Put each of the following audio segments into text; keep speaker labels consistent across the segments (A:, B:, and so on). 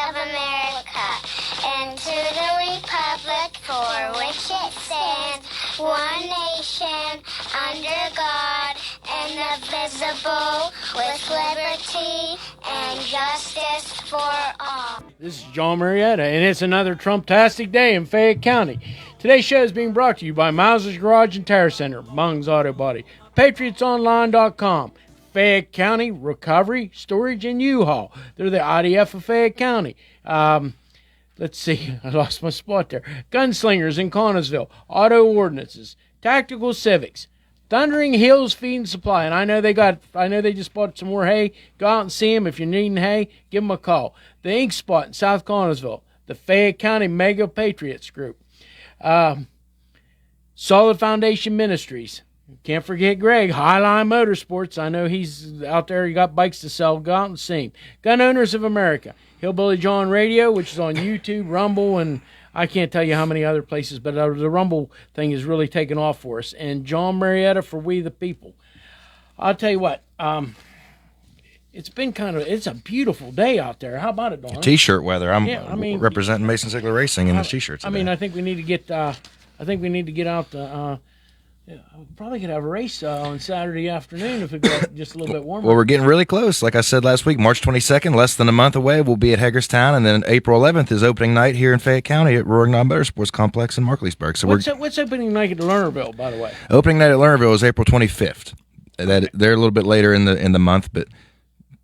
A: of America, and to the republic for which it stands, one nation, under God, indivisible, with liberty and justice for all.
B: This is John Marietta, and it's another Trump-tastic day in Fayette County. Today's show is being brought to you by Miles' Garage and Tire Center, Mung's Auto Body, PatriotsOnline.com, Fayette County Recovery, Storage, and U-Haul. They're the IDF of Fayette County. Let's see, I lost my spot there. Gunslingers in Connellsville, Auto Ordinances, Tactical Civics, Thundering Hills Feed and Supply, and I know they just bought some more hay. Go out and see them. If you're needing hay, give them a call. The Ink Spot in South Connellsville, the Fayette County MAGA Patriots Group, Solid Foundation Ministries. Can't forget Greg, Highline Motorsports. I know he's out there. He got bikes to sell. Go out and see him. Gun Owners of America, Hillbilly Jon Radio, which is on YouTube, Rumble, and I can't tell you how many other places, but the Rumble thing is really taking off for us. And John Marietta for We the People. I'll tell you what, it's a beautiful day out there. How about it, Donnie?
C: T-shirt weather. I'm representing Mason Sigler Racing in the T-shirts.
B: I mean, I think we need to get out we probably could have a race on Saturday afternoon if it got just a little bit warmer.
C: Well, we're getting really close. Like I said last week, March 22nd, less than a month away, we'll be at Hagerstown, and then April 11th is opening night here in Fayette County at Roaring Knob Motorsports Complex in Markleysburg. So
B: what's opening night at Lernerville, by the way?
C: Opening night at Lernerville is April 25th. They're a little bit later in the month, but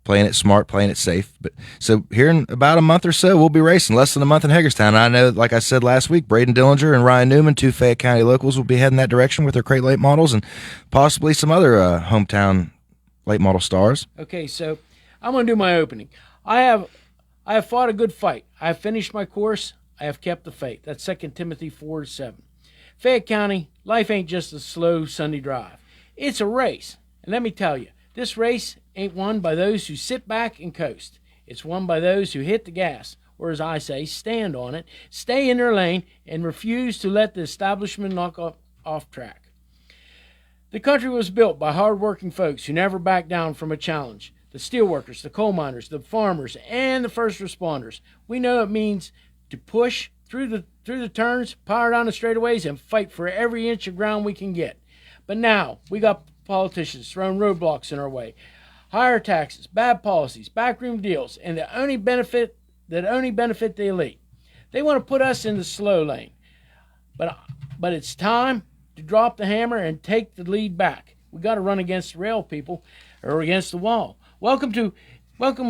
C: playing it smart, playing it safe. But so here in about a month or so, we'll be racing. Less than a month in Hagerstown. And I know, like I said last week, Braden Dillinger and Ryan Newman, two Fayette County locals, will be heading that direction with their crate late models and possibly some other hometown late model stars.
B: Okay, so I'm going to do my opening. I have fought a good fight. I have finished my course. I have kept the faith. That's 2 Timothy 4:7. Fayette County, life ain't just a slow Sunday drive. It's a race. And let me tell you, this race ain't won by those who sit back and coast. It's won by those who hit the gas, or as I say, stand on it, stay in their lane, and refuse to let the establishment knock off track. The country was built by hard-working folks who never back down from a challenge. The steelworkers, the coal miners, the farmers, and the first responders. We know it means to push through the turns, power down the straightaways, and fight for every inch of ground we can get. But now, we got politicians throwing roadblocks in our way. Higher taxes, bad policies, backroom deals, and that only benefit the elite. They want to put us in the slow lane. But it's time to drop the hammer and take the lead back. We got to run against the rail, people, or against the wall. Welcome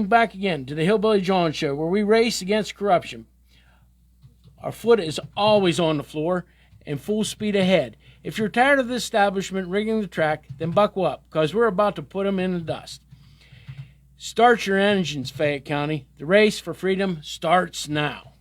B: back again to the Hillbilly Jon Show, where we race against corruption. Our foot is always on the floor and full speed ahead. If you're tired of the establishment rigging the track, then buckle up, because we're about to put them in the dust. Start your engines, Fayette County. The race for freedom starts now.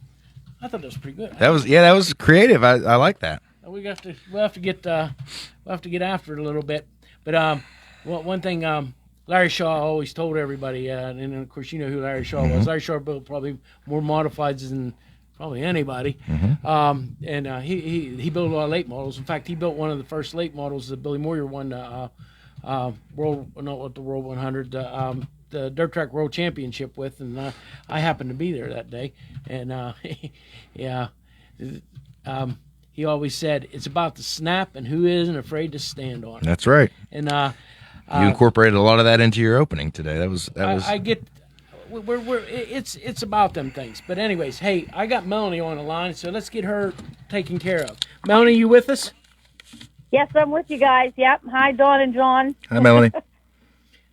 B: I thought that was pretty good.
C: That was creative. I like that.
B: We'll have to get after it a little bit. But one thing Larry Shaw always told everybody, and of course you know who Larry Shaw was. Larry Shaw built probably more modifieds than probably anybody. And he built a lot of late models. In fact, he built one of the first late models that Billy Moyer won the World 100, the Dirt Track World Championship with, and I happened to be there that day. And he always said it's about the snap and who isn't afraid to stand on it.
C: That's right.
B: And
C: you incorporated a lot of that into your opening today. That was.
B: I get. It's about them things. But anyways, hey, I got Melanie on the line, so let's get her taken care of. Melanie, you with us?
D: Yes, I'm with you guys. Yep. Hi, Dawn and John.
C: Hi, Melanie.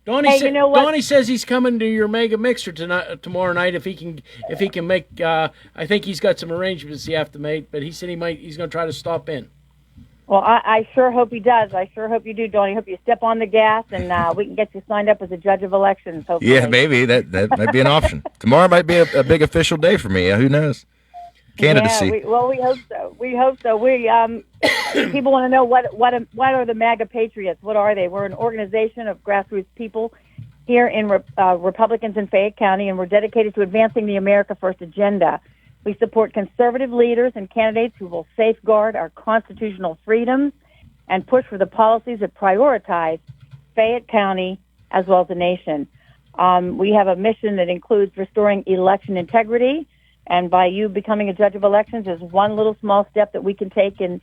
B: Donnie says he's coming to your mega mixer tomorrow night if he can make. I think he's got some arrangements he have to make, but he said he's going to try to stop in.
D: Well, I sure hope he does. I sure hope you do, Donnie. I hope you step on the gas and we can get you signed up as a judge of elections. Hopefully.
C: Yeah, maybe that might be an option. Tomorrow might be a big official day for me. Who knows? Candidacy.
D: Yeah, we hope so. We hope so. People want to know what are the MAGA Patriots? What are they? We're an organization of grassroots people here in Republicans in Fayette County, and we're dedicated to advancing the America First agenda. We support conservative leaders and candidates who will safeguard our constitutional freedoms and push for the policies that prioritize Fayette County as well as the nation. We have a mission that includes restoring election integrity, And by you becoming a judge of elections is one little small step that we can take in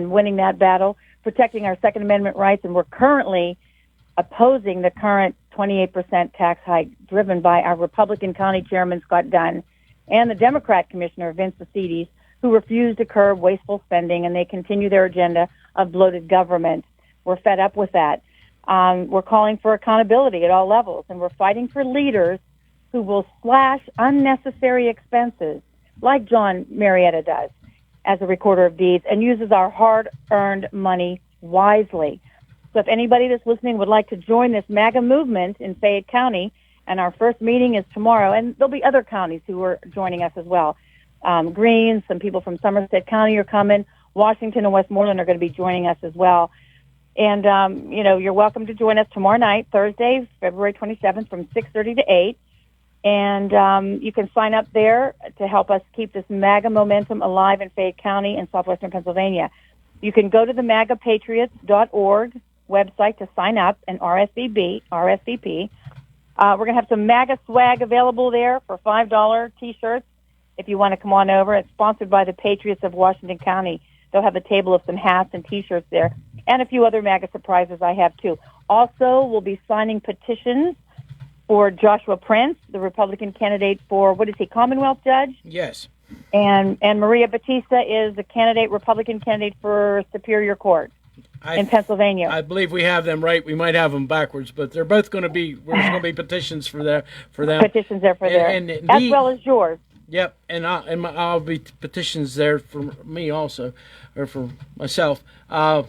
D: winning that battle, protecting our Second Amendment rights. And we're currently opposing the current 28% tax hike driven by our Republican County Chairman, Scott Dunn, and the Democrat Commissioner, Vince Acedes, who refuse to curb wasteful spending, and they continue their agenda of bloated government. We're fed up with that. We're calling for accountability at all levels, and we're fighting for leaders who will slash unnecessary expenses, like John Marietta does as a recorder of deeds, and uses our hard-earned money wisely. So if anybody that's listening would like to join this MAGA movement in Fayette County, and our first meeting is tomorrow, and there'll be other counties who are joining us as well. Greene, some people from Somerset County are coming. Washington and Westmoreland are going to be joining us as well. And, you're welcome to join us tomorrow night, Thursday, February 27th from 6:30 to 8. And you can sign up there to help us keep this MAGA momentum alive in Fayette County and southwestern Pennsylvania. You can go to the MAGApatriots.org website to sign up and RSVP. We're going to have some MAGA swag available there for $5 T-shirts if you want to come on over. It's sponsored by the Patriots of Washington County. They'll have a table of some hats and T-shirts there, and a few other MAGA surprises I have, too. Also, we'll be signing petitions for Joshua Prince, the Republican candidate for, Commonwealth Judge?
B: Yes.
D: And Maria Batista is the Republican candidate for Superior Court in Pennsylvania.
B: I believe we have them right. We might have them backwards, but they're both going to be, there's going to be petitions for them.
D: Petitions there for as well as yours.
B: Yep, and I'll be petitions there for me also, or for myself. The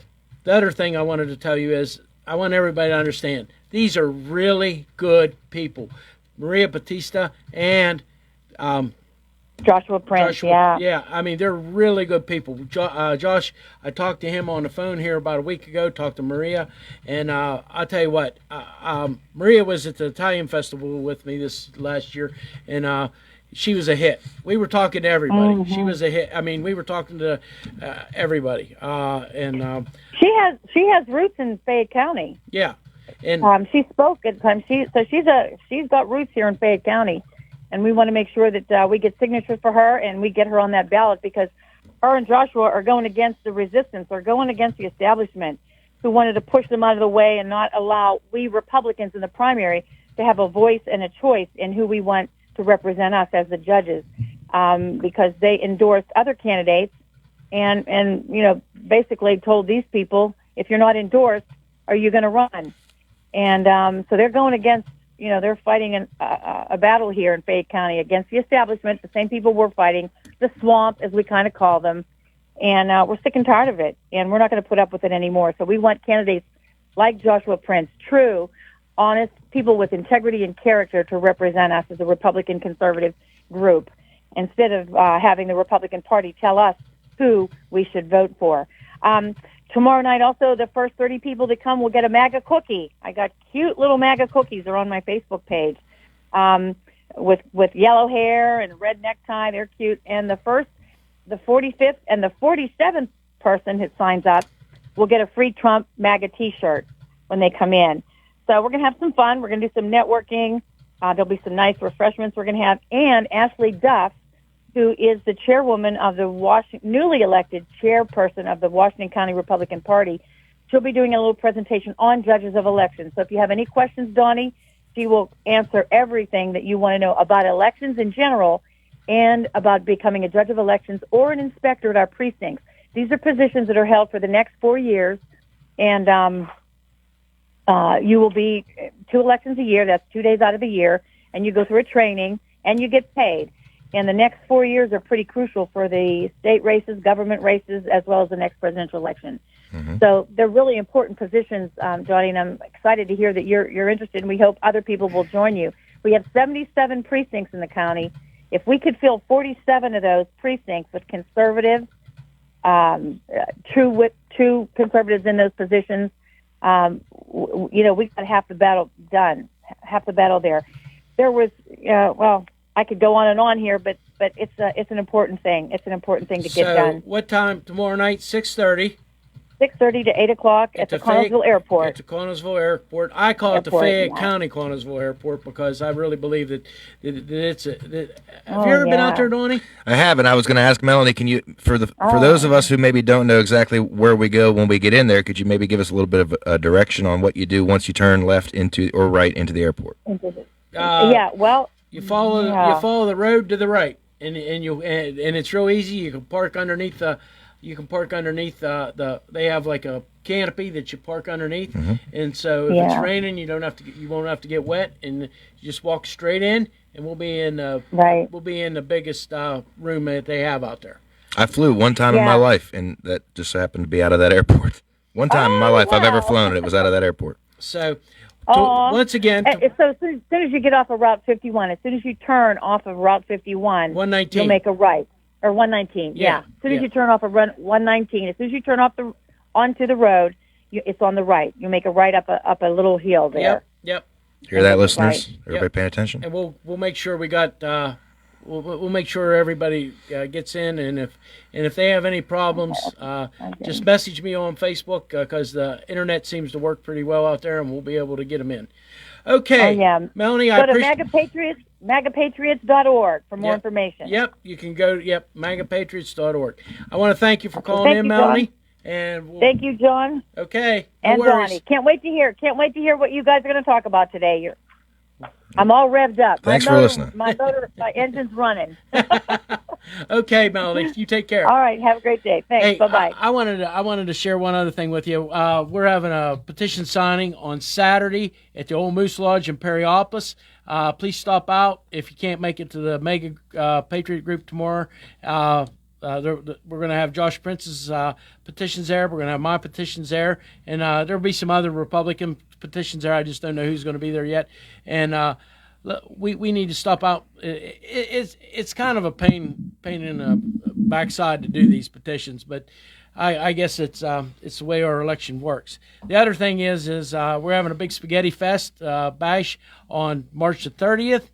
B: other thing I wanted to tell you is I want everybody to understand these are really good people. Maria Batista and
D: Joshua Prince.
B: Yeah. I mean, they're really good people. Josh, I talked to him on the phone here about a week ago. Talked to Maria, and I'll tell you what. Maria was at the Italian Festival with me this last year, and she was a hit. We were talking to everybody.
D: Mm-hmm.
B: She was a hit. I mean, we were talking to everybody. And
D: she has roots in Fayette County.
B: Yeah, and
D: she spoke at times. She's got roots here in Fayette County, and we want to make sure that we get signatures for her and we get her on that ballot, because her and Joshua are going against the resistance. They're going against the establishment, who wanted to push them out of the way and not allow we Republicans in the primary to have a voice and a choice in who we want to represent us as the judges, because they endorsed other candidates and basically told these people, if you're not endorsed, are you going to run? And so they're going against, they're fighting a battle here in Fayette County against the establishment, the same people we're fighting, the swamp, as we kind of call them. And we're sick and tired of it, and we're not going to put up with it anymore. So we want candidates like Joshua Prince, true, honest people with integrity and character to represent us as a Republican conservative group, instead of having the Republican Party tell us who we should vote for. Tomorrow night, also, the first 30 people to come will get a MAGA cookie. I got cute little MAGA cookies. They're on my Facebook page, with yellow hair and red necktie. They're cute. And the 45th and the 47th person who signs up will get a free Trump MAGA T-shirt when they come in. So we're going to have some fun. We're going to do some networking. There'll be some nice refreshments we're going to have. And Ashley Duff, who is the chairwoman of the newly elected chairperson of the Washington County Republican Party, she'll be doing a little presentation on judges of elections. So if you have any questions, Donnie, she will answer everything that you want to know about elections in general and about becoming a judge of elections or an inspector at our precincts. These are positions that are held for the next 4 years, and you will be 2 elections a year. That's 2 days out of the year, and you go through a training, and you get paid. And the next 4 years are pretty crucial for the state races, government races, as well as the next presidential election. Mm-hmm. So they're really important positions, Johnny, and I'm excited to hear that you're interested, and we hope other people will join you. We have 77 precincts in the county. If we could fill 47 of those precincts with conservatives, true conservatives in those positions, we got half the battle done, half the battle there. There was, I could go on and on here, but it's an important thing. It's an important thing to get done.
B: What time tomorrow night? 6:30.
D: 6:30 to 8 o'clock at the Connellsville Airport.
B: At the Connellsville Airport. I call it the Fayette County Connellsville Airport because I really believe that it's a. Have you ever been out there, Donnie?
C: I have, and I was going to ask Melanie, can you, for those of us who maybe don't know exactly where we go when we get in there, could you maybe give us a little bit of a direction on what you do once you turn left into or right into the airport?
B: You follow the road to the right, and it's real easy. You can park underneath the. They have like a canopy that you park underneath, and so if it's raining, you won't have to get wet, and you just walk straight in, and we'll be in the biggest room that they have out there.
C: I flew one time in my life, and that just happened to be out of that airport. One time in my life I've ever flown, and it was out of that airport.
B: So, once again,
D: so as soon as you get off of Route 51, as soon as you turn off of Route 51,
B: 119,
D: you'll make a right. Or 119, As soon as you turn off of 119, as soon as you turn off onto the road, it's on the right. You make a right up a little hill there.
B: Yep.
C: Hear that, listeners? Right. Everybody paying attention?
B: And we'll make sure we got we'll make sure everybody gets in, and if they have any problems, just message me on Facebook because the internet seems to work pretty well out there, and we'll be able to get them in. Okay, Melanie,
D: go to MAGApatriots.org for more information.
B: Yep, you can go. Yep, MAGApatriots.org. I want to thank you for calling in, Melanie. And
D: thank you, John.
B: Okay,
D: and Donnie. Can't wait to hear what you guys are going to talk about today. I'm all revved up.
C: Thanks for listening.
D: My engine's running.
B: Okay, Melanie, you take care.
D: All right, have a great day. Thanks.
B: Hey,
D: bye-bye.
B: I wanted to share one other thing with you. We're having a petition signing on Saturday at the Old Moose Lodge in Perryopolis. Please stop out if you can't make it to the MAGA Patriot group tomorrow. We're going to have Josh Prince's petitions there. We're going to have my petitions there. And there'll be some other Republican petitions there. I just don't know who's going to be there yet. And we need to stop out. It's kind of a pain in the backside to do these petitions, but I guess it's the way our election works. The other thing is we're having a big spaghetti fest bash on March the 30th.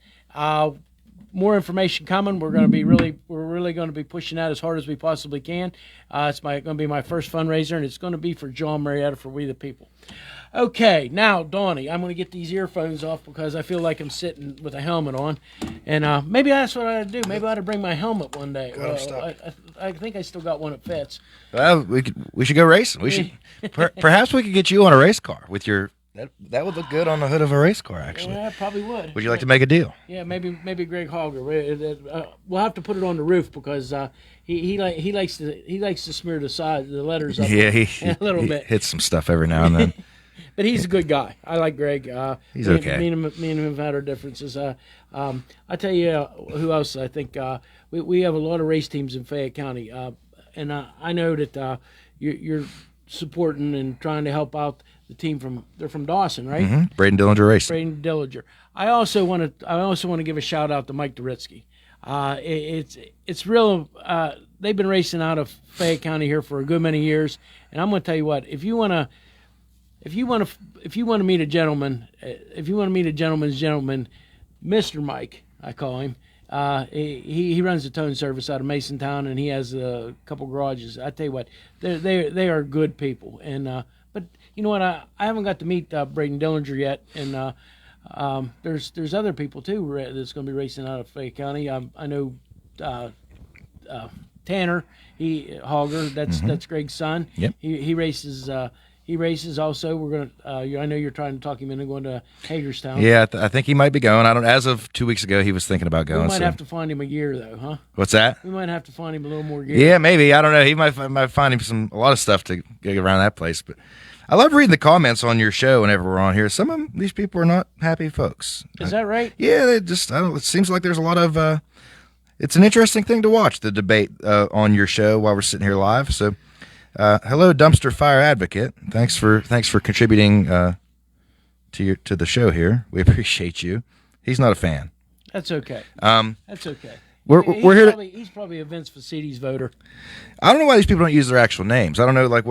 B: More information coming. We're really going to be pushing that as hard as we possibly can. It's going to be my first fundraiser, and it's going to be for John Marietta for We the People. Okay, now Donnie, I'm going to get these earphones off because I feel like I'm sitting with a helmet on, and maybe that's what I ought to do. Maybe I ought to bring my helmet one day. I think I still got one that fits.
C: Well, we should go racing. We should perhaps we could get you on a race car with your. That would look good on the hood of a race car, actually.
B: Yeah, probably would.
C: Would you like to make a deal?
B: Yeah, maybe Greg Hogger. We'll have to put it on the roof because he likes to smear the letters up.
C: Yeah,
B: a little bit.
C: Hits some stuff every now and then.
B: But he's a good guy. I like Greg.
C: He's okay.
B: Me and him have had our differences. I tell you who else I think we have a lot of race teams in Fayette County, and I know that you're supporting and trying to help out the team they're from Dawson, right?
C: Mm-hmm. Braden Dillinger Racing.
B: Braden Dillinger. I also want to give a shout out to Mike Doritsky. It's real. They've been racing out of Fayette County here for a good many years, and I'm going to tell you what. If you want to meet a gentleman, gentleman's gentleman, Mr. Mike, I call him. He runs a towing service out of Masontown, and he has a couple garages. I tell you what, they are good people, and but you know what? I haven't got to meet Braden Dillinger yet, and there's other people too that's going to be racing out of Fayette County. I know Tanner, Hogger. That's Greg's son.
C: Yep.
B: He races. He races also. We're gonna. I know you're trying to talk him into going to Hagerstown.
C: Yeah, I think he might be going. I don't. As of 2 weeks ago, he was thinking about going.
B: We might have to find him a gear though, huh?
C: What's that?
B: We might have to find him a little more gear.
C: Yeah, maybe. I don't know. He might find him a lot of stuff to get around that place. But I love reading the comments on your show whenever we're on here. Some of these people are not happy folks.
B: Is that right?
C: Yeah, they just. It seems like there's a lot of. It's an interesting thing to watch the debate on your show while we're sitting here live. So. Hello, Dumpster Fire Advocate. Thanks for contributing to the show here. We appreciate you. He's not a fan.
B: That's okay. That's okay.
C: We're here.
B: He's probably a Vince Facilities voter.
C: I don't know why these people don't use their actual names. I don't know. Like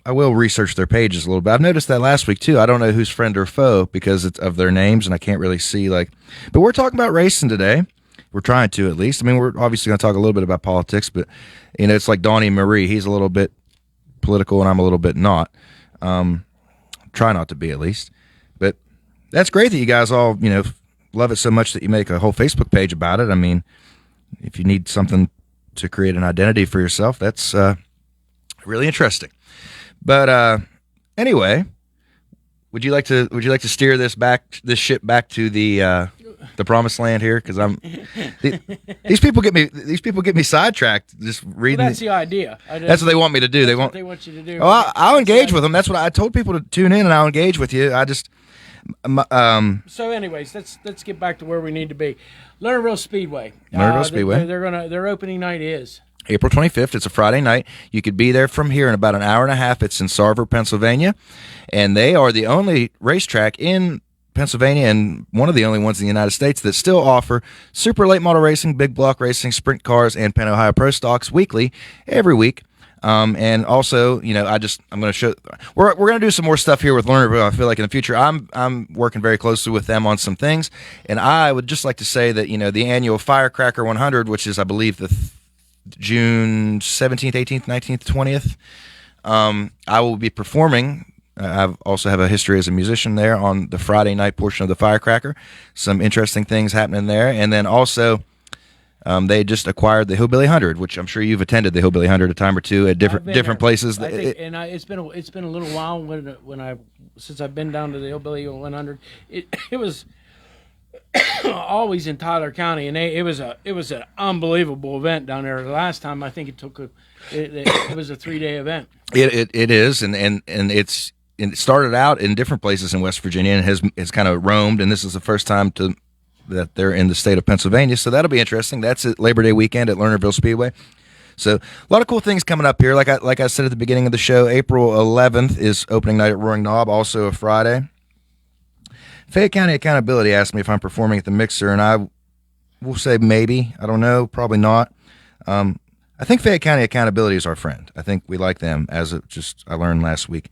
C: I will research their pages a little bit. I've noticed that last week too. I don't know who's friend or foe because it's of their names, and I can't really see But we're talking about racing today. We're trying to, at least. I mean, we're obviously going to talk a little bit about politics, but it's like Donnie Marie. He's a little bit political, and I'm a little bit not. Try not to be, at least. But that's great that you guys all, love it so much that you make a whole Facebook page about it. I mean, if you need something to create an identity for yourself, that's really interesting. But anyway, would you like to steer this ship back to the promised land here? Because these people get me sidetracked just reading.
B: Well, that's the idea.
C: That's what they want me to do. They want
B: you to do.
C: Oh, I'll engage with them. That's what I told people to tune in, and I'll engage with you. I just
B: So, anyways, let's get back to where we need to be. Lernerville Speedway.
C: Speedway.
B: Their opening night is
C: April 25th. It's a Friday night. You could be there from here in about an hour and a half. It's in Sarver, Pennsylvania, and they are the only racetrack in Pennsylvania and one of the only ones in the United States that still offer super late model racing, big block racing, sprint cars, and Penn Ohio Pro Stocks weekly, every week. And also, I'm going to show. We're going to do some more stuff here with Lernerville. I feel like in the future, I'm working very closely with them on some things, and I would just like to say that the annual Firecracker 100, which is I believe the June 17th, 18th, 19th, 20th. I will be performing. I also have a history as a musician there on the Friday night portion of the Firecracker. Some interesting things happening there. And then also, they just acquired the Hillbilly 100, which I'm sure you've attended the Hillbilly 100 a time or two at different places.
B: I think, it's been a little while since I've been down to the Hillbilly 100. It was always in Tyler County, and it was an unbelievable event down there. The last time I think it was a 3-day event.
C: It is, and it started out in different places in West Virginia and has kind of roamed, and this is the first time that they're in the state of Pennsylvania, so that'll be interesting. That's at Labor Day weekend at Lernerville Speedway. So a lot of cool things coming up here. Like I said at the beginning of the show, April 11th is opening night at Roaring Knob, also a Friday. Fayette County Accountability asked me if I'm performing at the Mixer, and I will say maybe. I don't know, probably not. I think Fayette County Accountability is our friend. I think we like them, I learned last week.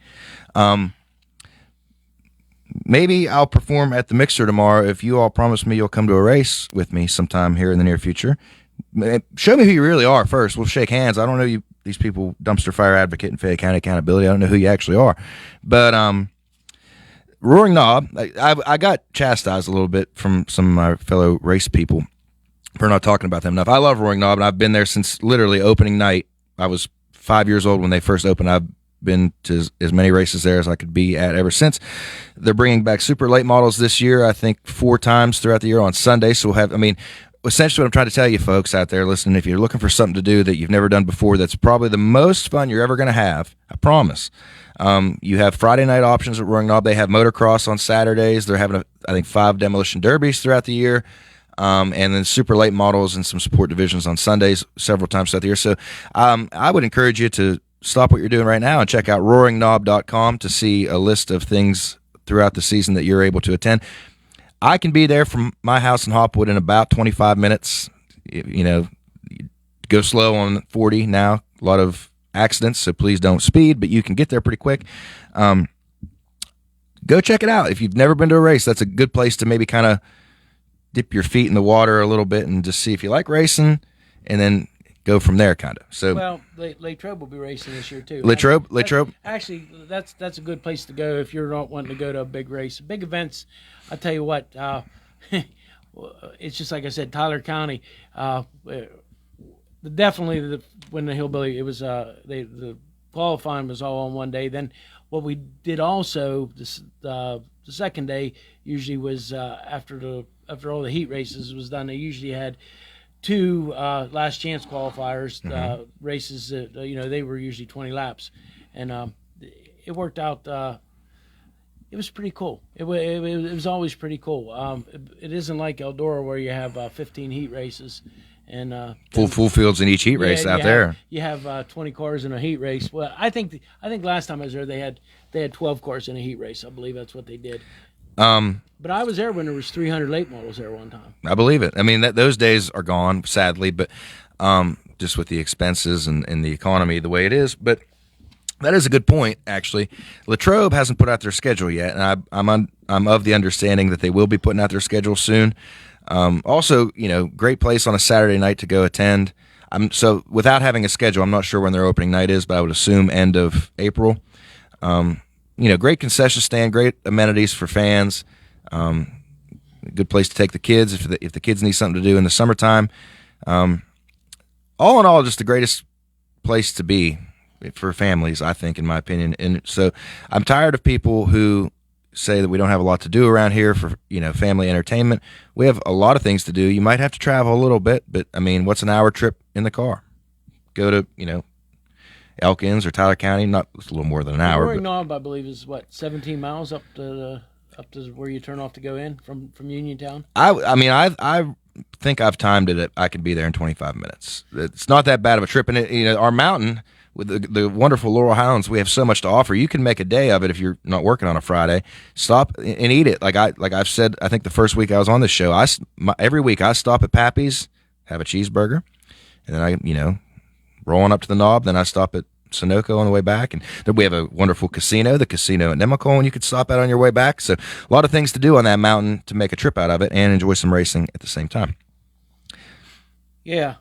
C: Maybe I'll perform at the Mixer tomorrow if you all promise me you'll come to a race with me sometime here in the near future. Show me who you really are first. We'll shake hands. I don't know these people, Dumpster Fire Advocate and Fayette County Accountability. I don't know who you actually are. But Roaring Knob, I got chastised a little bit from some of my fellow race people for not talking about them enough. I love Roaring Knob, and I've been there since literally opening night. I was 5 years old when they first opened. I've been to as many races there as I could be at ever since. They're bringing back super late models this year, I think 4 times throughout the year on Sunday. So essentially what I'm trying to tell you folks out there listening, if you're looking for something to do that you've never done before, that's probably the most fun you're ever going to have, I promise. You have Friday night options at Roaring Knob. They have motocross on Saturdays. They're having, I think, 5 demolition derbies throughout the year. And then super late models and some sport divisions on Sundays several times throughout the year. So I would encourage you to stop what you're doing right now and check out roaringknob.com to see a list of things throughout the season that you're able to attend. I can be there from my house in Hopwood in about 25 minutes. Go slow on 40 now. A lot of accidents, so please don't speed, but you can get there pretty quick. Go check it out. If you've never been to a race, that's a good place to maybe kind of dip your feet in the water a little bit and just see if you like racing, and then go from there, kind of. So,
B: well, Latrobe will be racing this year too.
C: Latrobe.
B: Actually, that's a good place to go if you're not wanting to go to a big race. Big events, I tell you what, it's just like I said, Tyler County. Definitely, when the Hillbilly, it was the qualifying was all on one day. Then what we did also the second day usually was after all the heat races was done. They usually had 2 last chance qualifiers races that they were usually 20 laps, and it worked out. It was pretty cool. It was always pretty cool. It isn't like Eldora where you have 15 heat races and
C: full fields in each heat race out there.
B: You have 20 cars in a heat race. Well, I think last time I was there they had 12 cars in a heat race. I believe that's what they did. But I was there when there was 300 late models there one time.
C: I believe it. I mean, those days are gone, sadly, but just with the expenses and the economy the way it is. But that is a good point, actually. Latrobe hasn't put out their schedule yet, and I'm of the understanding that they will be putting out their schedule soon. Also, great place on a Saturday night to go attend. So without having a schedule, I'm not sure when their opening night is, but I would assume end of April. Great concession stand, great amenities for fans. Good place to take the kids if the kids need something to do in the summertime. All in all, just the greatest place to be for families, I think, in my opinion. And so I'm tired of people who say that we don't have a lot to do around here for, family entertainment. We have a lot of things to do. You might have to travel a little bit, but I mean, what's an hour trip in the car? Go to, Elkins or Tyler County. It's a little more than an hour.
B: Roaring Knob, I believe, is 17 miles up to where you turn off to go in from Uniontown.
C: I think I've timed it. I could be there in 25 minutes. It's not that bad of a trip, and our mountain with the wonderful Laurel Highlands, we have so much to offer. You can make a day of it if you're not working on a Friday. Stop and eat it. Like I've said, I think the first week I was on this show, every week I stop at Pappy's, have a cheeseburger, and then I rolling up to the Knob. Then I stop at Sunoco on the way back, and then we have a wonderful casino, the casino at Nemacolin, you could stop at on your way back. So a lot of things to do on that mountain to make a trip out of it and enjoy some racing at the same time.
B: Yeah.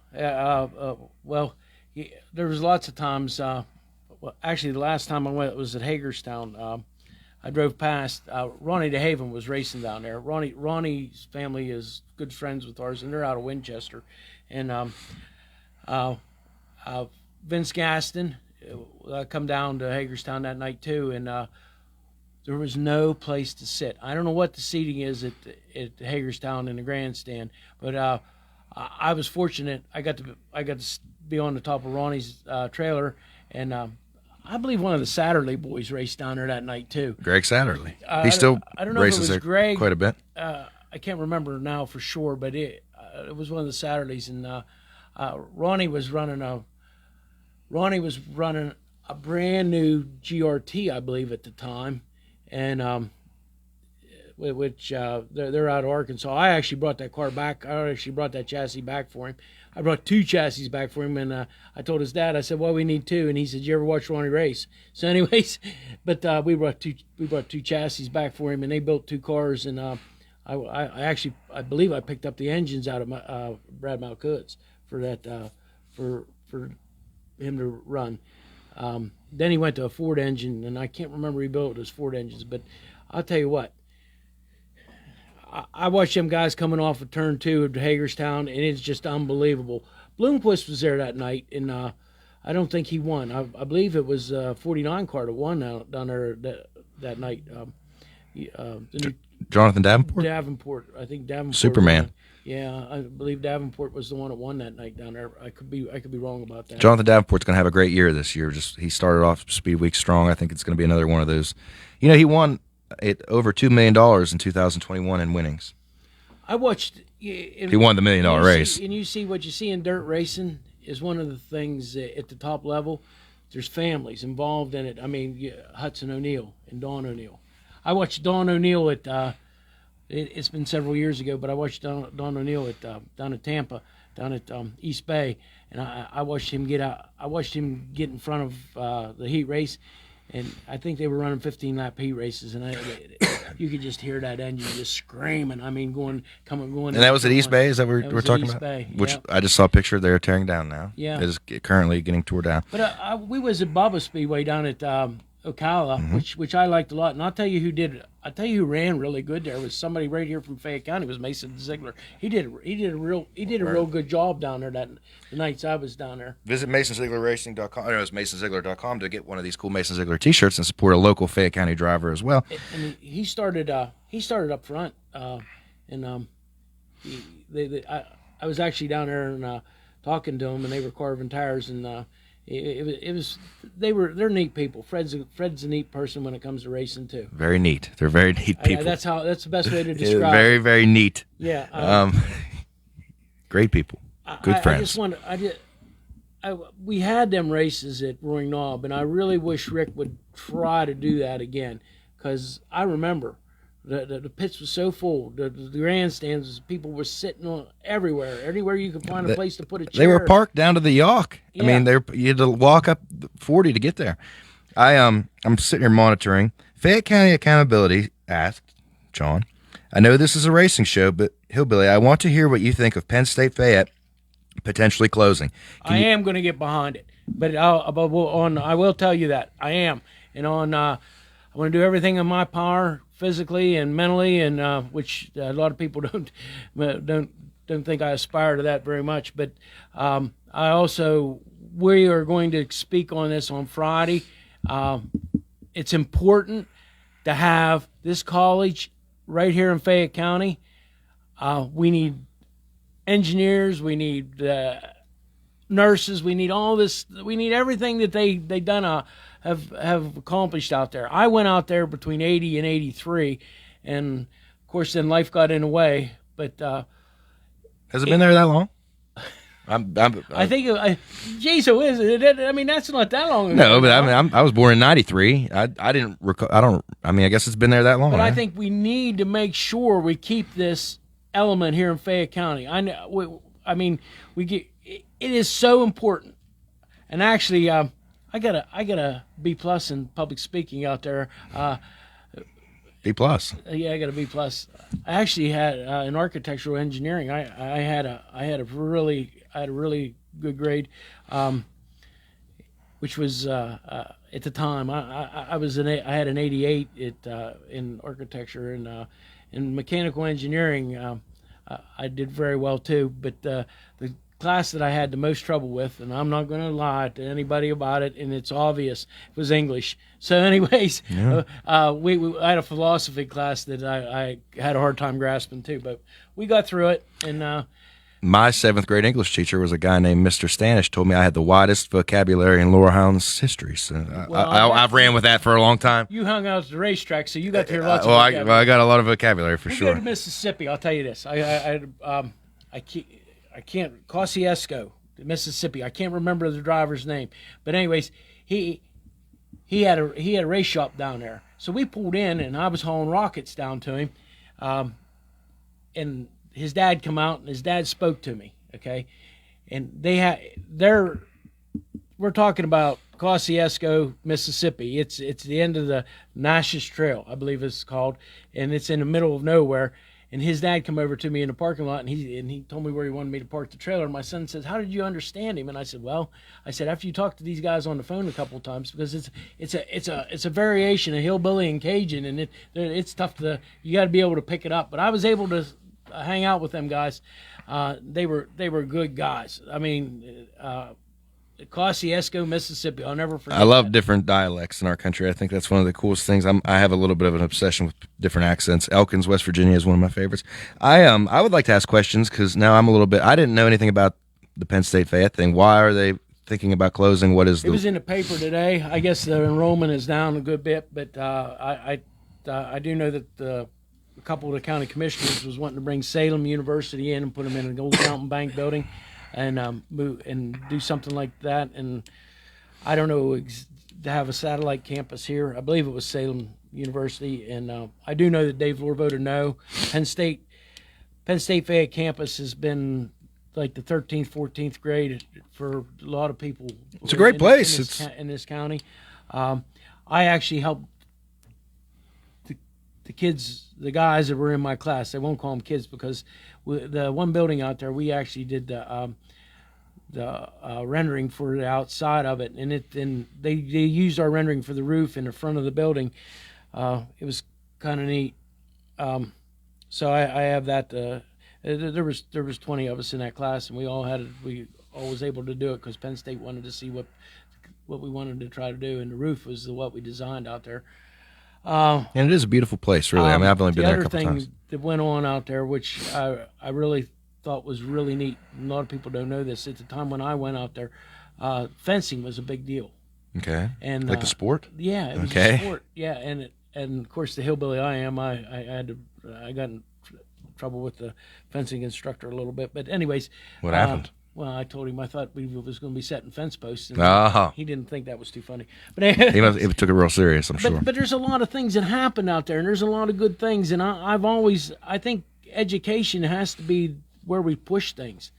B: There was lots of times. Actually, the last time I went was at Hagerstown. I drove past. Ronnie DeHaven was racing down there. Ronnie's family is good friends with ours, and they're out of Winchester. And Vince Gaston come down to Hagerstown that night too, and there was no place to sit. I don't know what the seating is at Hagerstown in the grandstand, but I was fortunate. I got to be on the top of Ronnie's trailer, and I believe one of the Satterley boys raced down there that night too.
C: Greg Satterley. He still
B: I don't know
C: races
B: if it was
C: there
B: Greg,
C: quite a bit.
B: I can't remember now for sure, but it was one of the Satterleys, and Ronnie was running a brand new GRT, I believe, at the time, and which they're out of Arkansas. I actually brought that car back. I actually brought that chassis back for him. I brought 2 chassis back for him, and I told his dad, I said, "Well, we need 2," and he said, "You ever watch Ronnie race?" So, anyways, but we brought two chassis back for him, and they built 2 cars, and I believe I picked up the engines out of Brad Malcoot's for that for him to run. Then he went to a Ford engine, and I can't remember he built his Ford engines, but I'll tell you what, I watched them guys coming off of turn 2 of Hagerstown, and it's just unbelievable. Bloomquist was there that night, and I don't think he won. I believe it was 49 car that won down there that night.
C: Jonathan Davenport?
B: Davenport. I think Davenport.
C: Superman.
B: Yeah, I believe Davenport was the one that won that night down there. I could be wrong about that.
C: Jonathan Davenport's going to have a great year this year. He started off Speed Week strong. I think it's going to be another one of those. He won over $2 million in 2021 in winnings.
B: I watched.
C: He won the $1 million race.
B: And you see what you see in dirt racing is one of the things at the top level. There's families involved in it. I mean, Hudson O'Neill and Dawn O'Neill. I watched Dawn O'Neill at. It's been several years ago, but I watched Don O'Neill down at Tampa, down at East Bay, and I watched him get out. I watched him get in front of the heat race, and I think they were running 15-lap heat races, and you could just hear that engine just screaming. I mean, going.
C: And that was at East Bay. Is that what we're talking about?
B: Bay,
C: which
B: yep.
C: I just saw a picture. They're tearing down now.
B: Yeah,
C: it is currently getting tore down.
B: But we was at Bubba Speedway down at Ocala,
C: Mm-hmm.
B: which I liked a lot, and I'll tell you who did. I'll tell you who ran really good there was somebody right here from Fayette County. It was Mason Ziegler. He did a real good job down there the nights I was down there.
C: Visit MasonZieglerRacing.com. I know it's MasonZiegler.com to get one of these cool Mason Ziegler T-shirts and support a local Fayette County driver as well.
B: And he started up front, and I was actually down there and talking to him, and they were carving tires, and they're neat people. Fred's a neat person when it comes to racing too.
C: Very neat. They're very neat people.
B: That's the best way to describe.
C: Very, very neat.
B: Yeah.
C: Great people. Good friends.
B: We had them races at Roaring Knob, and I really wish Rick would try to do that again, because I remember the pits was so full. The grandstands, people were sitting on everywhere you could find a place to put a chair.
C: They were parked down to the Yawk.
B: Yeah.
C: I mean, you had to walk up 40 to get there. I'm sitting here monitoring. Fayette County Accountability asked, John, I know this is a racing show, but Hillbilly, I want to hear what you think of Penn State Fayette potentially closing.
B: I am going to get behind it, but I will tell you that I am, and I want to do everything in my power, physically and mentally, and which a lot of people don't think I aspire to that very much. But we are going to speak on this on Friday. It's important to have this college right here in Fayette County. We need engineers, we need nurses, we need all this, we need everything that they have accomplished out there. I went out there between 80 and 83, and of course then life got in the way. But
C: has it been there that long?
B: I think, geez, so is it? I mean, that's not that long ago.
C: No, but I mean, I was born in '93. I didn't recall. I mean, I guess it's been there that long.
B: But
C: right?
B: I think we need to make sure we keep this element here in Fayette County. It is so important. And actually, I got a B+ in public speaking out there.
C: B+.
B: Yeah, I got a B+. I actually had in architectural engineering. I had a really good grade, which was at the time I had an 88 in architecture, and in mechanical engineering I did very well too. But the class that I had the most trouble with, and I'm not going to lie to anybody about it, and it's obvious, it was English. So anyways,
C: yeah.
B: I had a philosophy class that I had a hard time grasping too, but we got through it. And
C: my 7th grade English teacher was a guy named Mr. Stanish. Told me I had the widest vocabulary in Laura Hound's history. So I've ran with that for a long time.
B: You hung out at the racetrack, so you got to hear lots of
C: I got a lot of vocabulary for sure.
B: We go to Mississippi. I'll tell you this. I can't, Kosciuszko, Mississippi. I can't remember the driver's name, but anyways, he had a race shop down there. So we pulled in, and I was hauling rockets down to him, and his dad come out, and his dad spoke to me. Okay, and we're talking about Kosciuszko, Mississippi. It's the end of the Natchez Trail, I believe it's called, and it's in the middle of nowhere. And his dad come over to me in the parking lot, and he told me where he wanted me to park the trailer. And my son says, "How did you understand him?" And I said, "Well, after you talk to these guys on the phone a couple of times, because it's a variation of hillbilly and Cajun, and it's tough you got to be able to pick it up." But I was able to hang out with them guys. They were good guys. I mean, Kosciuszko, Mississippi. I'll never forget.
C: I love
B: that.
C: different dialects in our country. I think that's one of the coolest things. I have a little bit of an obsession with different accents. Elkins, West Virginia is one of my favorites. I would like to ask questions because now I'm a little bit. I didn't know anything about the Penn State Fayette thing. Why are they thinking about closing? What is
B: It was in the paper today. I guess the enrollment is down a good bit, but I do know that a couple of the county commissioners was wanting to bring Salem University in and put them in an old Mountain Bank building. And move and do something like that, and I don't know, to have a satellite campus here. I believe it was Salem University, and I do know that Dave Lore voted no. Penn State Fayette campus has been like the 13th, 14th grade for a lot of people.
C: It's a great place.
B: In this county. I actually helped the kids, the guys that were in my class. They won't call them kids because the one building out there, we actually did the rendering for the outside of it, and they used our rendering for the roof in the front of the building. It was kind of neat. So I have that. There was 20 of us in that class, and we all was able to do it because Penn State wanted to see what we wanted to try to do, and the roof was what we designed out there.
C: And it is a beautiful place, really. I mean, I've only been there a couple times.
B: The other thing that went on out there, which I really thought was really neat, and a lot of people don't know this, at the time when I went out there, fencing was a big deal.
C: Okay.
B: And
C: like a sport?
B: Yeah, it was a sport. Yeah, and of course the hillbilly I am, I got in trouble with the fencing instructor a little bit. But anyways,
C: what happened?
B: Well, I told him I thought we was going to be setting fence posts, and he didn't think that was too funny. But
C: he took it real serious, I'm sure.
B: But there's a lot of things that happen out there, and there's a lot of good things. And I think education has to be where we push things.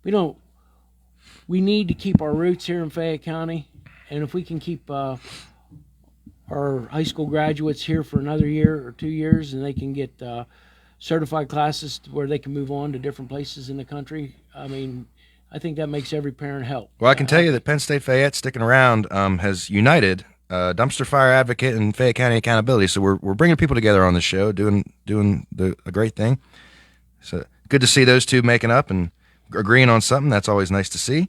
B: We need to keep our roots here in Fayette County, and if we can keep our high school graduates here for another year or 2 years, and they can get certified classes where they can move on to different places in the country. I mean, I think that makes every parent help.
C: Well, I can tell you that Penn State Fayette sticking around has united dumpster fire advocate and Fayette County accountability. So we're bringing people together on the show, doing a great thing. So good to see those two making up and agreeing on something. That's always nice to see.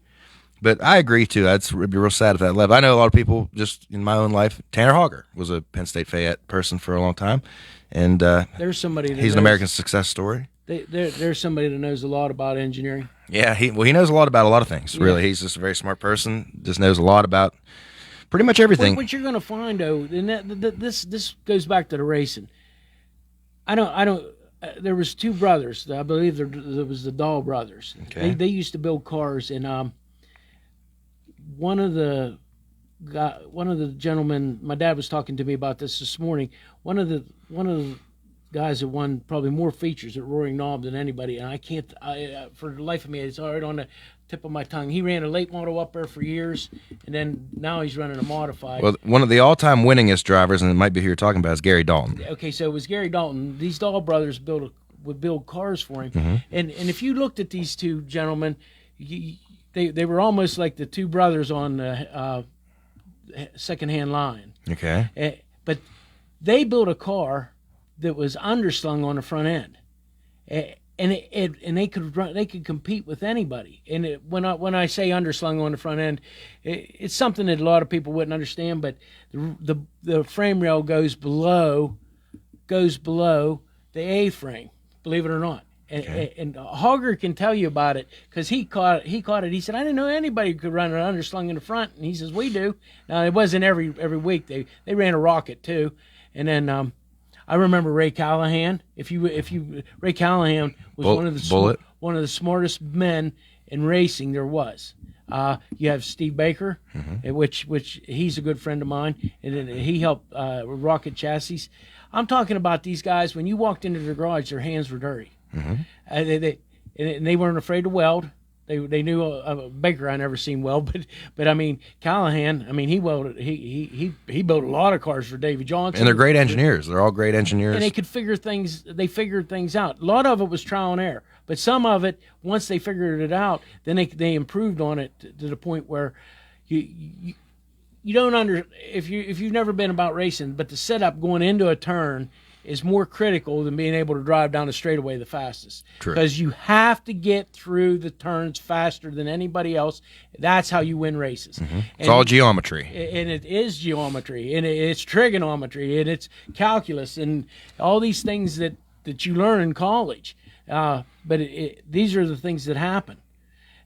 C: But I agree too. It'd be real sad if that left. I know a lot of people just in my own life. Tanner Hogger was a Penn State Fayette person for a long time, and
B: there's somebody.
C: He's an American success story.
B: There's somebody that knows a lot about engineering.
C: Yeah, he knows a lot about a lot of things. Really, he's just a very smart person. Just knows a lot about pretty much everything.
B: What you're going to find, though, and this goes back to the racing. I don't. There was two brothers. I believe there was the Dahl brothers.
C: Okay.
B: They used to build cars, and one of the gentlemen. My dad was talking to me about this morning. One of the guys that won probably more features at Roaring Knob than anybody, and I can't. For the life of me, it's right on the tip of my tongue. He ran a late model up there for years, and then now he's running a modified.
C: Well, one of the all-time winningest drivers, and it might be who you're talking about, is Gary Dalton.
B: Okay, so it was Gary Dalton. These Dahl brothers would build cars for him,
C: Mm-hmm.
B: and if you looked at these two gentlemen, they were almost like the two brothers on the secondhand line.
C: Okay.
B: But they built a car that was underslung on the front end, and they could compete with anybody. And when I say underslung on the front end, it's something that a lot of people wouldn't understand. But the frame rail goes below the A-frame, believe it or not.
C: Okay.
B: And Hogger can tell you about it because he caught it. He said, I didn't know anybody could run an underslung in the front, and he says, we do. Now it wasn't every week. They ran a rocket too, and then. I remember Ray Callahan. Ray Callahan was one of the smartest men in racing there was. You have Steve Baker, which he's a good friend of mine, and then he helped with Rocket Chassis. I'm talking about these guys. When you walked into their garage, their hands were dirty. And they weren't afraid to weld. They knew Baker. I never seen weld, but I mean Callahan. I mean he welded. He built a lot of cars for Davy Johnson.
C: And they're great engineers. They're all great engineers.
B: And they could figure things. They figured things out. A lot of it was trial and error, but some of it, once they figured it out, then they improved on it to the point where you don't if you've never been about racing, but the setup going into a turn is more critical than being able to drive down the straightaway the fastest.
C: True.
B: Because you have to get through the turns faster than anybody else. That's how you win races.
C: It's all geometry.
B: And it is geometry, and it's trigonometry, and it's calculus, and all these things that you learn in college. But these are the things that happen.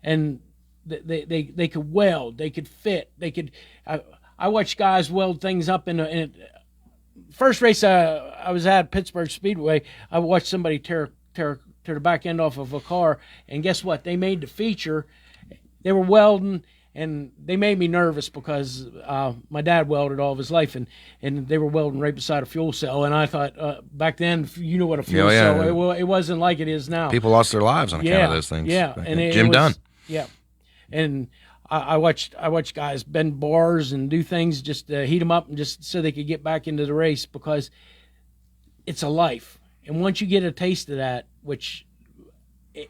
B: And they could weld, they could fit, they could. I watched guys weld things up in first race I was at Pittsburgh Speedway. I watched somebody tear the back end off of a car, and guess what? They made the feature. They were welding, and they made me nervous because my dad welded all of his life, and they were welding right beside a fuel cell. And I thought back then, you know what a fuel cell. It wasn't like it is now.
C: People lost their lives on account of those things.
B: Yeah, and
C: Jim Dunn.
B: Yeah, and I watched guys bend bars and do things just to heat them up and just so they could get back into the race, because it's a life. And once you get a taste of that, which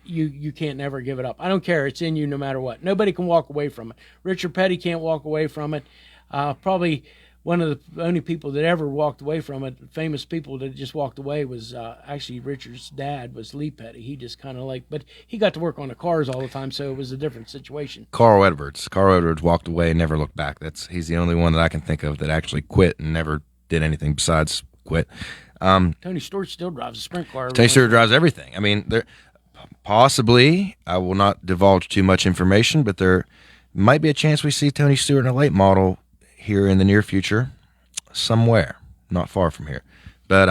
B: you can't never give it up. I don't care. It's in you no matter what. Nobody can walk away from it. Richard Petty can't walk away from it. Probably one of the only people that ever walked away from it, famous people that just walked away, was actually Richard's dad, was Lee Petty. He just kind of but he got to work on the cars all the time, so it was a different situation.
C: Carl Edwards walked away and never looked back. He's the only one that I can think of that actually quit and never did anything besides quit.
B: Tony Stewart still drives a sprint car.
C: Tony Stewart drives everything. I mean, there possibly, I will not divulge too much information, but there might be a chance we see Tony Stewart in a late model here in the near future, somewhere not far from here. But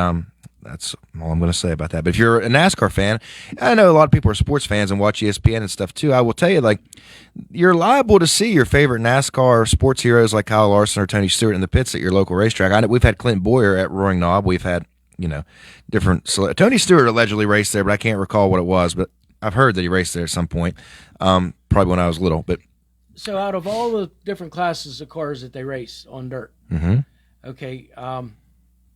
C: that's all I'm going to say about that. But if you're a NASCAR fan, I know a lot of people are sports fans and watch ESPN and stuff too. I will tell you, you're liable to see your favorite NASCAR sports heroes like Kyle Larson or Tony Stewart in the pits at your local racetrack. I know we've had Clint Boyer at Roaring Knob. We've had different. Tony Stewart allegedly raced there, but I can't recall what it was. But I've heard that he raced there at some point, probably when I was little. But
B: so, out of all the different classes of cars that they race on dirt, okay,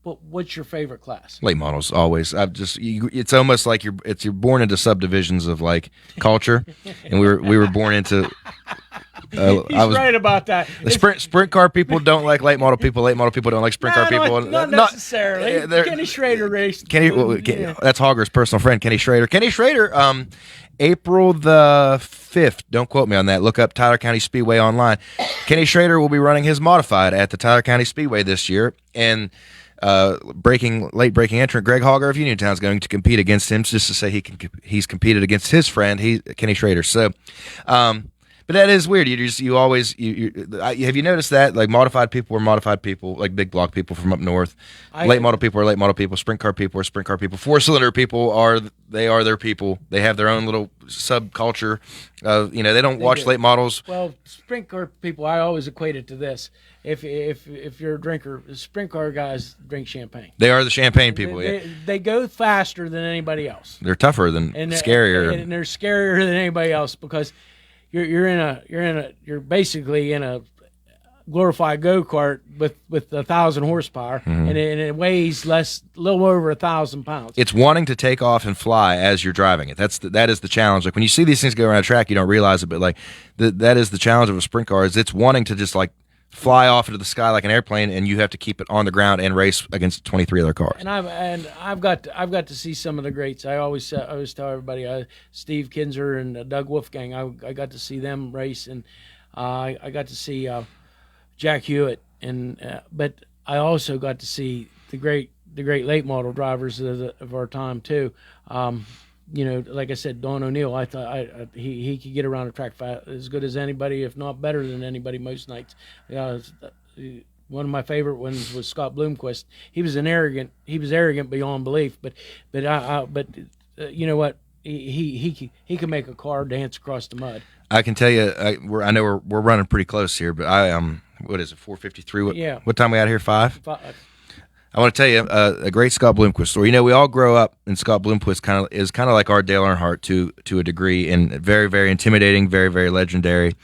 B: But what's your favorite class?
C: Late models always. It's almost like you're born into subdivisions of like culture, and we were born into.
B: He's right about that.
C: The sprint car people don't like late model people. Late model people don't like sprint car people.
B: Not necessarily. Kenny Schrader raced.
C: That's Hogger's personal friend, Kenny Schrader. Kenny Schrader, April the 5th. Don't quote me on that. Look up Tyler County Speedway online. Kenny Schrader will be running his modified at the Tyler County Speedway this year, and late breaking entrant Greg Hogger of Uniontown is going to compete against him, just to say he's competed against his friend, Kenny Schrader. So. But that is weird. You always have you noticed that like modified people are modified people, like big block people from up north. Late model people are late model people. Sprint car people are sprint car people. 4-cylinder people are their people. They have their own little subculture. They don't watch late models.
B: Well, sprint car people, I always equate it to this. If you're a drinker, sprint car guys drink champagne.
C: They are the champagne people.
B: They go faster than anybody else.
C: They're tougher than scarier,
B: and they're scarier than anybody else because. You're basically in a glorified go-kart with 1,000 horsepower, and it weighs a little over 1,000 pounds.
C: It's wanting to take off and fly as you're driving it. That is the challenge. Like when you see these things go around a track, you don't realize it, but like that is the challenge of a sprint car. Is it's wanting to just like fly off into the sky like an airplane, and you have to keep it on the ground and race against 23 other cars.
B: And I've got to see some of the greats. I always tell everybody, Steve Kinzer and Doug Wolfgang. I got to see them race, and I got to see Jack Hewitt, and but I also got to see the great late model drivers of our time too. Like I said, Don O'Neill, I thought he could get around the track as good as anybody, if not better than anybody most nights. One of my favorite ones was Scott Bloomquist. He was arrogant beyond belief, but you know what? He can make a car dance across the mud.
C: I can tell you, I know we're running pretty close here, but what is it, 4:53? What time we out here? 5? I want to tell you a great Scott Bloomquist story. We all grow up, and Scott Bloomquist is kind of like our Dale Earnhardt to a degree, and very, very intimidating, very, very legendary.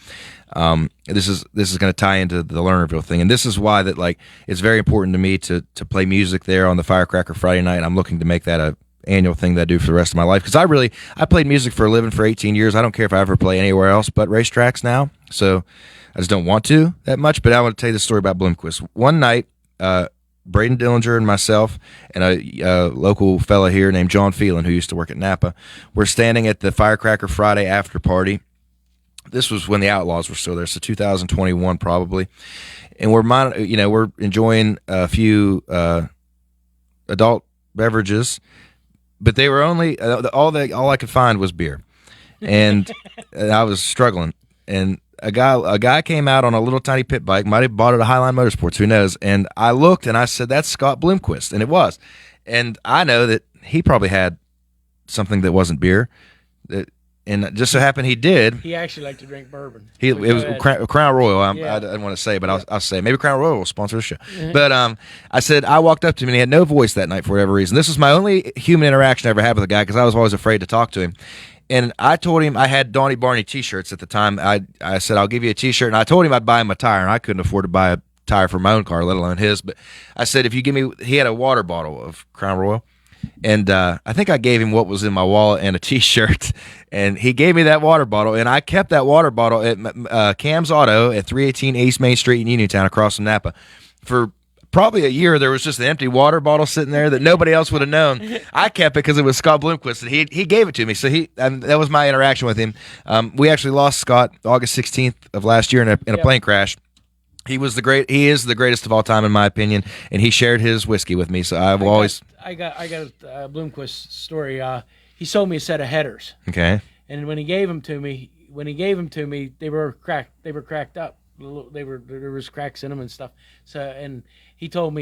C: This is going to tie into the Lernerville thing, and this is why that like it's very important to me to play music there on the Firecracker Friday night. I'm looking to make that a annual thing that I do for the rest of my life, because I played music for a living for 18 years. I don't care if I ever play anywhere else but racetracks now, so I just don't want to that much. But I want to tell you the story about Bloomquist. One night, Braden Dillinger and myself and a local fella here named John Phelan, who used to work at Napa, were standing at the Firecracker Friday after party. This was when the Outlaws were still there, so 2021 probably. And we're enjoying a few adult beverages, but they were only all I could find was beer, and I was struggling. And a guy came out on a little tiny pit bike, might have bought it at Highline Motorsports, who knows? And I looked and I said, "That's Scott Bloomquist," and it was. And I know that he probably had something that wasn't beer. And it just so happened he did.
B: He actually liked to drink bourbon.
C: It was Crown Royal. I didn't want to say, but I'll say maybe Crown Royal will sponsor the show. Mm-hmm. But I walked up to him and he had no voice that night for whatever reason. This was my only human interaction I ever had with a guy, because I was always afraid to talk to him. And I told him I had Donnie Barney T-shirts at the time. I said, "I'll give you a T-shirt," and I told him I'd buy him a tire, and I couldn't afford to buy a tire for my own car, let alone his. But I said, if you give me, he had a water bottle of Crown Royal. And I think I gave him what was in my wallet and a T-shirt, and he gave me that water bottle, and I kept that water bottle at Cam's Auto at 318 East Main Street in Uniontown across from Napa. For probably a year, there was just an empty water bottle sitting there that nobody else would have known. I kept it because it was Scott Bloomquist, and he gave it to me. So that was my interaction with him. We actually lost Scott August 16th of last year in a plane crash. He is the greatest of all time, in my opinion, and he shared his whiskey with me. So I got
B: a Bloomquist story. He sold me a set of headers.
C: Okay. And
B: when he gave them to me, they were cracked. They were cracked up. There was cracks in them and stuff. So, and I told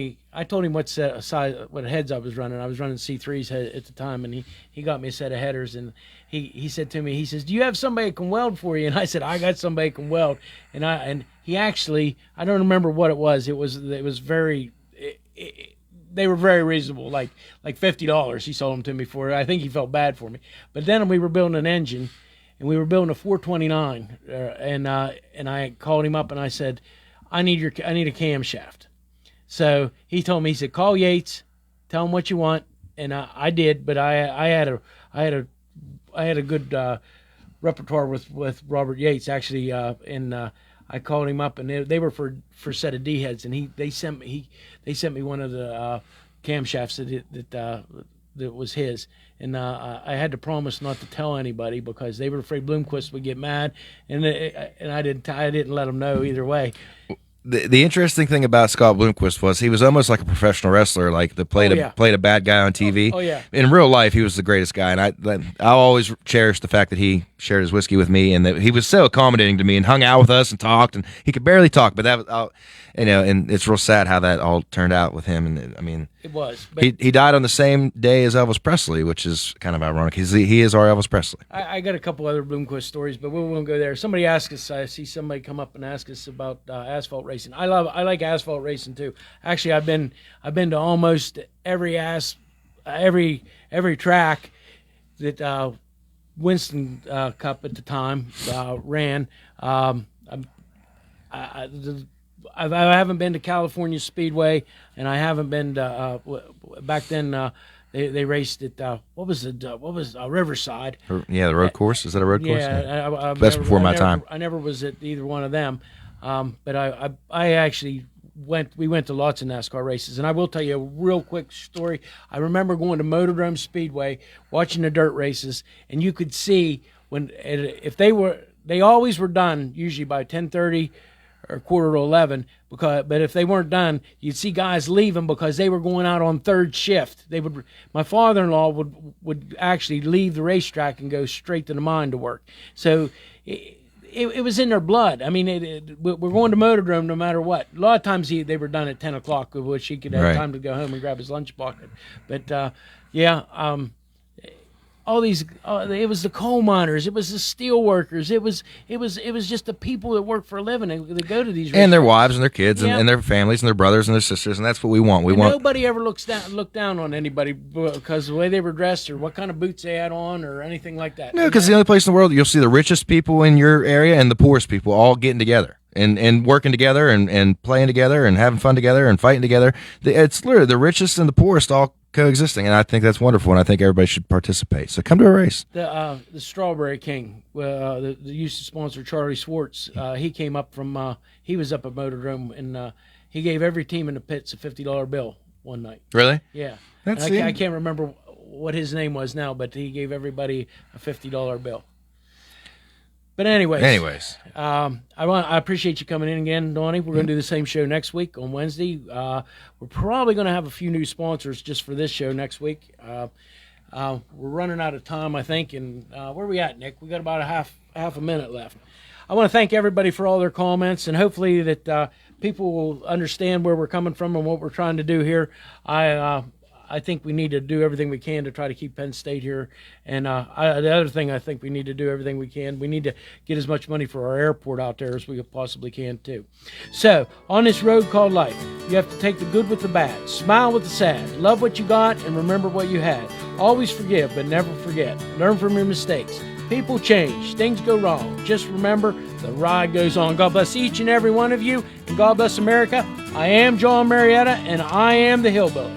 B: him what heads I was running. I was running C3s at the time, and he got me a set of headers, and he said to me, he says, "Do you have somebody that can weld for you?" And I said, "I got somebody that can weld." And he actually, I don't remember what it was. It was very. They were very reasonable, like $50. He sold them to me for. I think he felt bad for me. But then we were building an engine, and we were building a 429, and I called him up and I said, I need a camshaft. So he told me, he said, call Yates, tell him what you want, and I did. But I had a good repertoire with Robert Yates actually, and I called him up, and they were for a set of D heads, and they sent me one of the camshafts that was his, and I had to promise not to tell anybody because they were afraid Bloomquist would get mad, and I didn't let them know either way.
C: The interesting thing about Scott Bloomquist was he was almost like a professional wrestler, like played a bad guy on TV.
B: Oh, yeah.
C: In real life, he was the greatest guy, and I always cherished the fact that he shared his whiskey with me, and that he was so accommodating to me and hung out with us and talked. And he could barely talk, but that was, and it's real sad how that all turned out with him. And I mean,
B: it was. But
C: he died on the same day as Elvis Presley, which is kind of ironic. He is our Elvis Presley.
B: I got a couple other Bloomquist stories, but we won't go there. Somebody asked us. I see somebody come up and ask us about asphalt racing. I like asphalt racing too. Actually, I've been to almost every track that Winston Cup at the time ran. I haven't been to California Speedway, and I haven't been to back then. They raced at what was Riverside?
C: Yeah, the road course. Is that a road course?
B: Yeah,
C: that's before my time.
B: I never was at either one of them, but I actually went. We went to lots of NASCAR races, and I will tell you a real quick story. I remember going to Motordrome Speedway, watching the dirt races, and you could see they always were done usually by 10:30. Or 10:45, but if they weren't done, you'd see guys leaving because they were going out on third shift. My father-in-law would actually leave the racetrack and go straight to the mine to work. So it was in their blood. I mean, we're going to Motordrome no matter what. A lot of times they were done at 10 o'clock, which he could have time to go home and grab his lunch bucket. But all these, it was the coal miners, it was the steel workers, it was just the people that work for a living that go to these
C: and their wives and their kids and their families and their brothers and their sisters, and that's what we want.
B: Nobody ever look down on anybody because of the way they were dressed or what kind of boots they had on or anything like that.
C: No, because the only place in the world you'll see the richest people in your area and the poorest people all getting together. And working together and playing together and having fun together and fighting together. It's literally the richest and the poorest all coexisting, and I think that's wonderful, and I think everybody should participate. So come to a race.
B: The Strawberry King, the used to sponsor Charlie Swartz. He came up from he was up at Motordrome, and he gave every team in the pits a $50 bill one night.
C: Really?
B: Yeah. I can't remember what his name was now, but he gave everybody a $50 bill. But anyways, I appreciate you coming in again, Donnie. We're going to do the same show next week on Wednesday. We're probably going to have a few new sponsors just for this show next week. We're running out of time, I think, and where are we at, Nick? We got about a half a minute left. I want to thank everybody for all their comments, and hopefully that people will understand where we're coming from and what we're trying to do here. I think we need to do everything we can to try to keep Penn State here. And the other thing I think we need to do everything we can, we need to get as much money for our airport out there as we possibly can too. So on this road called life, you have to take the good with the bad, smile with the sad, love what you got, and remember what you had. Always forgive, but never forget. Learn from your mistakes. People change. Things go wrong. Just remember, the ride goes on. God bless each and every one of you, and God bless America. I am John Marietta, and I am the Hillbilly.